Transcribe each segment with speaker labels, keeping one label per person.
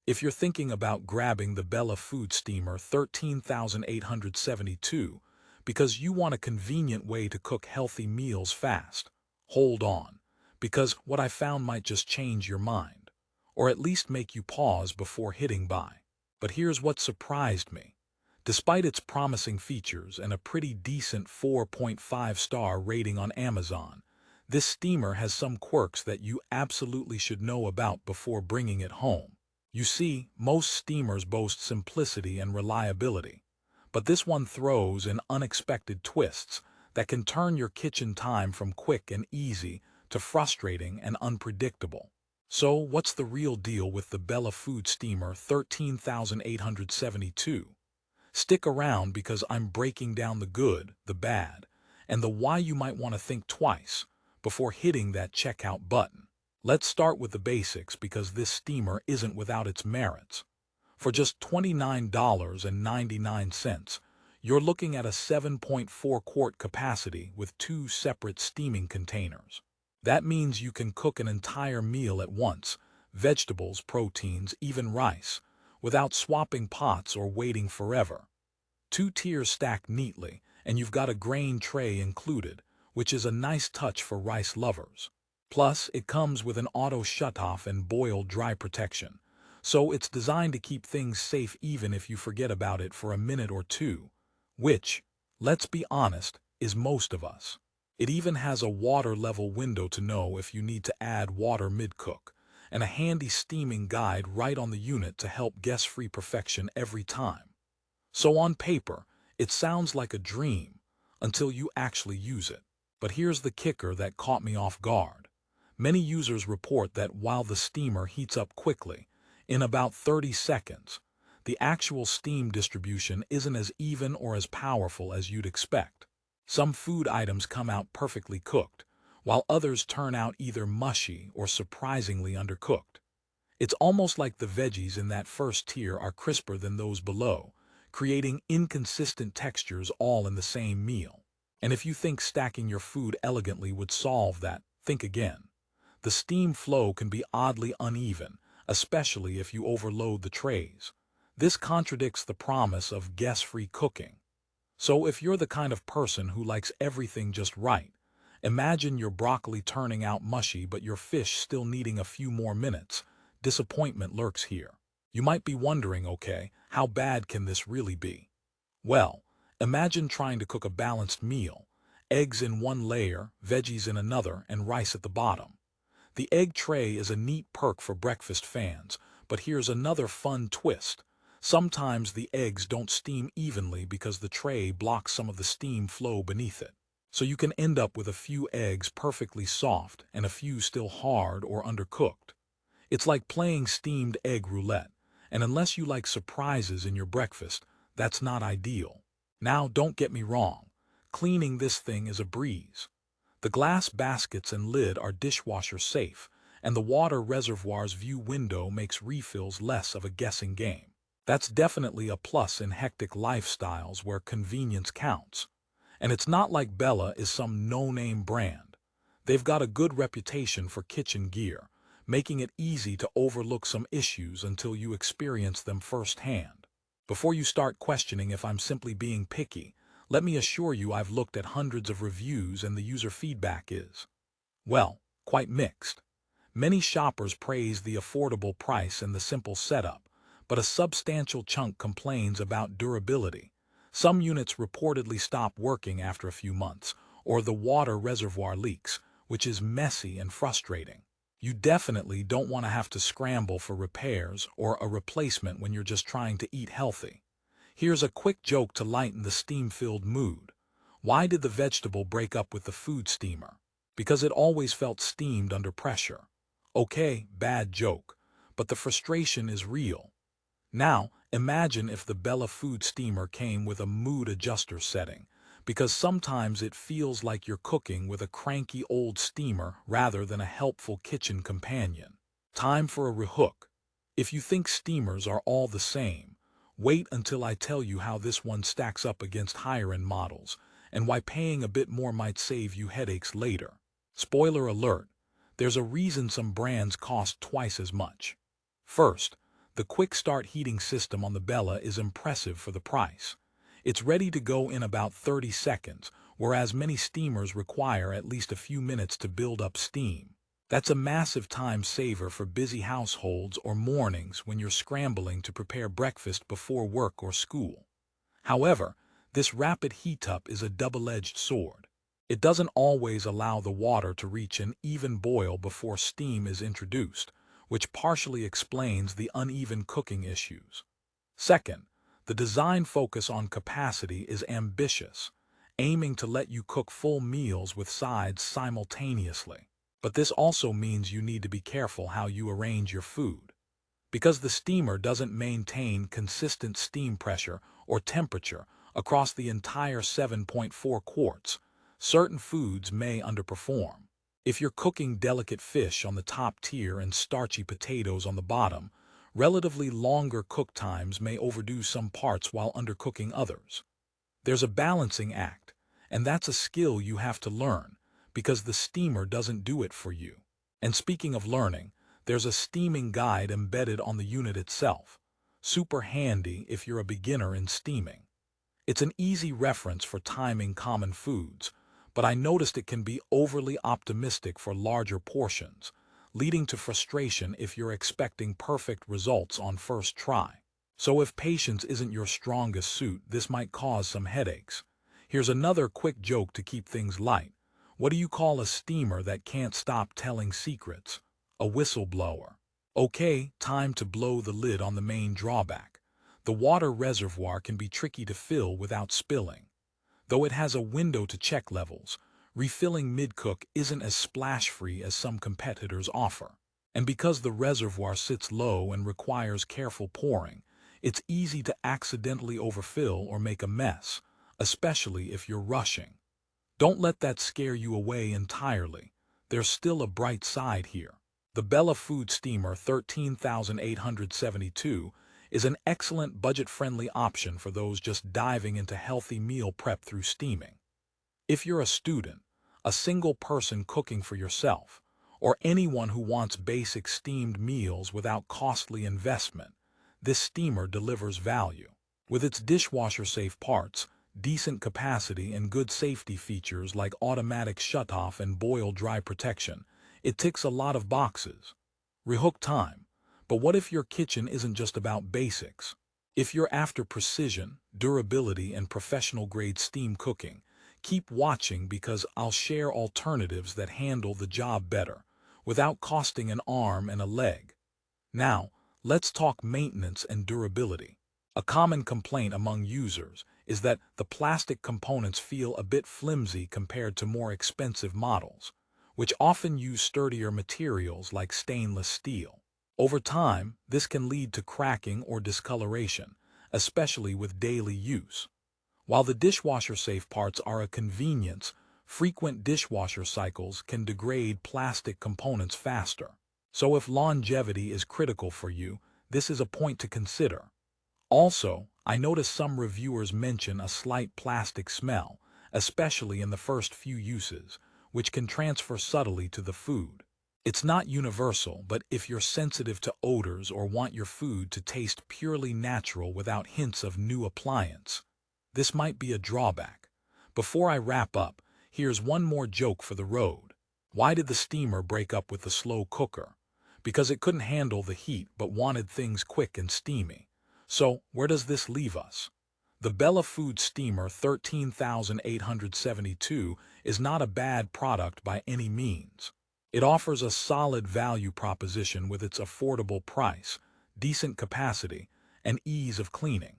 Speaker 1: If you're thinking about grabbing the Bella Food Steamer 13872 because you want a convenient way to cook healthy meals fast, hold on, because what I found might just change your mind, or at least make you pause before hitting buy. But here's what surprised me. Despite its promising features and a pretty decent 4.5-star rating on Amazon, this steamer has some quirks that you absolutely should know about before bringing it home. You see, most steamers boast simplicity and reliability, but this one throws in unexpected twists that can turn your kitchen time from quick and easy to frustrating and unpredictable. So, what's the real deal with the Bella Food Steamer 13872? Stick around because I'm breaking down the good, the bad, and the why you might want to think twice before hitting that checkout button. Let's start with the basics because this steamer isn't without its merits. For just $29.99, you're looking at a 7.4-quart capacity with 2 separate steaming containers. That means you can cook an entire meal at once, vegetables, proteins, even rice, without swapping pots or waiting forever. 2 tiers stacked neatly, and you've got a grain tray included, which is a nice touch for rice lovers. Plus, it comes with an auto shutoff and boil dry protection, so it's designed to keep things safe even if you forget about it for a minute or two, which, let's be honest, is most of us. It even has a water level window to know if you need to add water mid-cook, and a handy steaming guide right on the unit to help guess-free perfection every time. So on paper, it sounds like a dream until you actually use it. But here's the kicker that caught me off guard. Many users report that while the steamer heats up quickly, in about 30 seconds, the actual steam distribution isn't as even or as powerful as you'd expect. Some food items come out perfectly cooked, while others turn out either mushy or surprisingly undercooked. It's almost like the veggies in that first tier are crisper than those below, creating inconsistent textures all in the same meal. And if you think stacking your food elegantly would solve that, think again. The steam flow can be oddly uneven, especially if you overload the trays. This contradicts the promise of guess-free cooking. So if you're the kind of person who likes everything just right, imagine your broccoli turning out mushy but your fish still needing a few more minutes. Disappointment lurks here. You might be wondering, okay, how bad can this really be? Well, imagine trying to cook a balanced meal, eggs in one layer, veggies in another, and rice at the bottom. The egg tray is a neat perk for breakfast fans, but here's another fun twist. Sometimes the eggs don't steam evenly because the tray blocks some of the steam flow beneath it. So you can end up with a few eggs perfectly soft and a few still hard or undercooked. It's like playing steamed egg roulette, and unless you like surprises in your breakfast, that's not ideal. Now, don't get me wrong. Cleaning this thing is a breeze. The glass baskets and lid are dishwasher safe, and the water reservoir's view window makes refills less of a guessing game. That's definitely a plus in hectic lifestyles where convenience counts. And it's not like Bella is some no-name brand. They've got a good reputation for kitchen gear, making it easy to overlook some issues until you experience them firsthand. Before you start questioning if I'm simply being picky, let me assure you I've looked at hundreds of reviews and the user feedback is, well, quite mixed. Many shoppers praise the affordable price and the simple setup, but a substantial chunk complains about durability. Some units reportedly stop working after a few months, or the water reservoir leaks, which is messy and frustrating. You definitely don't want to have to scramble for repairs or a replacement when you're just trying to eat healthy. Here's a quick joke to lighten the steam-filled mood. Why did the vegetable break up with the food steamer? Because it always felt steamed under pressure. Okay, bad joke, but the frustration is real. Now, imagine if the Bella Food Steamer came with a mood adjuster setting, because sometimes it feels like you're cooking with a cranky old steamer rather than a helpful kitchen companion. Time for a rehook. If you think steamers are all the same, wait until I tell you how this one stacks up against higher-end models, and why paying a bit more might save you headaches later. Spoiler alert, there's a reason some brands cost twice as much. First, The quick start heating system on the Bella is impressive for the price. It's ready to go in about 30 seconds, whereas many steamers require at least a few minutes to build up steam. That's a massive time saver for busy households or mornings when you're scrambling to prepare breakfast before work or school. However, this rapid heat-up is a double-edged sword. It doesn't always allow the water to reach an even boil before steam is introduced, which partially explains the uneven cooking issues. Second, the design focus on capacity is ambitious, aiming to let you cook full meals with sides simultaneously. But this also means you need to be careful how you arrange your food. Because the steamer doesn't maintain consistent steam pressure or temperature across the entire 7.4 quarts, certain foods may underperform. If you're cooking delicate fish on the top tier and starchy potatoes on the bottom, relatively longer cook times may overdo some parts while undercooking others. There's a balancing act, and that's a skill you have to learn, because the steamer doesn't do it for you. And speaking of learning, there's a steaming guide embedded on the unit itself. Super handy if you're a beginner in steaming. It's an easy reference for timing common foods, but I noticed it can be overly optimistic for larger portions, leading to frustration if you're expecting perfect results on first try. So if patience isn't your strongest suit, this might cause some headaches. Here's another quick joke to keep things light. What do you call a steamer that can't stop telling secrets? A whistleblower. Okay, time to blow the lid on the main drawback. The water reservoir can be tricky to fill without spilling. Though it has a window to check levels, refilling mid-cook isn't as splash-free as some competitors offer. And because the reservoir sits low and requires careful pouring, it's easy to accidentally overfill or make a mess, especially if you're rushing. Don't let that scare you away entirely. There's still a bright side here. The Bella Food Steamer 13872 is an excellent budget-friendly option for those just diving into healthy meal prep through steaming. If you're a student, a single person cooking for yourself, or anyone who wants basic steamed meals without costly investment, this steamer delivers value. With its dishwasher-safe parts, decent capacity, and good safety features like automatic shutoff and boil dry protection, it ticks a lot of boxes. Rehook time. But what if your kitchen isn't just about basics? If you're after precision, durability, and professional-grade steam cooking, keep watching because I'll share alternatives that handle the job better, without costing an arm and a leg. Now, let's talk maintenance and durability. A common complaint among users is that the plastic components feel a bit flimsy compared to more expensive models, which often use sturdier materials like stainless steel. Over time, this can lead to cracking or discoloration, especially with daily use. While the dishwasher-safe parts are a convenience, frequent dishwasher cycles can degrade plastic components faster. So if longevity is critical for you, this is a point to consider. Also, I noticed some reviewers mention a slight plastic smell, especially in the first few uses, which can transfer subtly to the food. It's not universal, but if you're sensitive to odors or want your food to taste purely natural without hints of new appliance, this might be a drawback. Before I wrap up, here's one more joke for the road. Why did the steamer break up with the slow cooker? Because it couldn't handle the heat but wanted things quick and steamy. So, where does this leave us? The Bella Food Steamer 13872 is not a bad product by any means. It offers a solid value proposition with its affordable price, decent capacity, and ease of cleaning.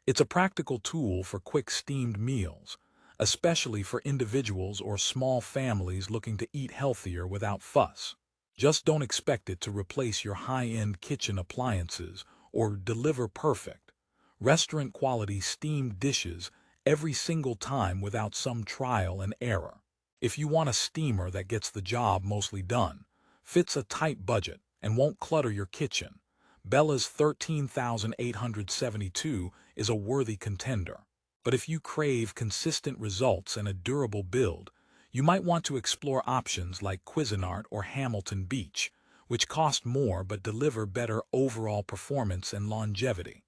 Speaker 1: It's a practical tool for quick steamed meals, especially for individuals or small families looking to eat healthier without fuss. Just don't expect it to replace your high-end kitchen appliances or deliver perfect, restaurant-quality steamed dishes every single time without some trial and error. If you want a steamer that gets the job mostly done, fits a tight budget, and won't clutter your kitchen, Bella's 13872 is a worthy contender. But if you crave consistent results and a durable build, you might want to explore options like Cuisinart or Hamilton Beach, which cost more but deliver better overall performance and longevity.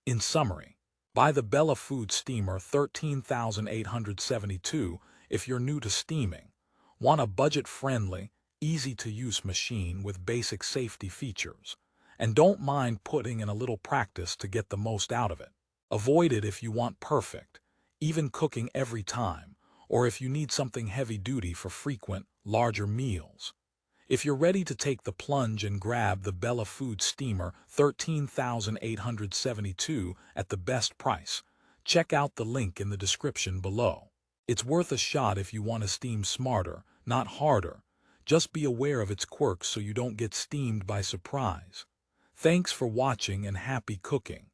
Speaker 1: In summary, buy the Bella Food Steamer 13872 if you're new to steaming. Want a budget-friendly, easy-to-use machine with basic safety features, and don't mind putting in a little practice to get the most out of it. Avoid it if you want perfect, even cooking every time, or if you need something heavy-duty for frequent, larger meals. If you're ready to take the plunge and grab the Bella Food Steamer 13872 at the best price, check out the link in the description below. It's worth a shot if you want to steam smarter, not harder. Just be aware of its quirks so you don't get steamed by surprise. Thanks for watching and happy cooking.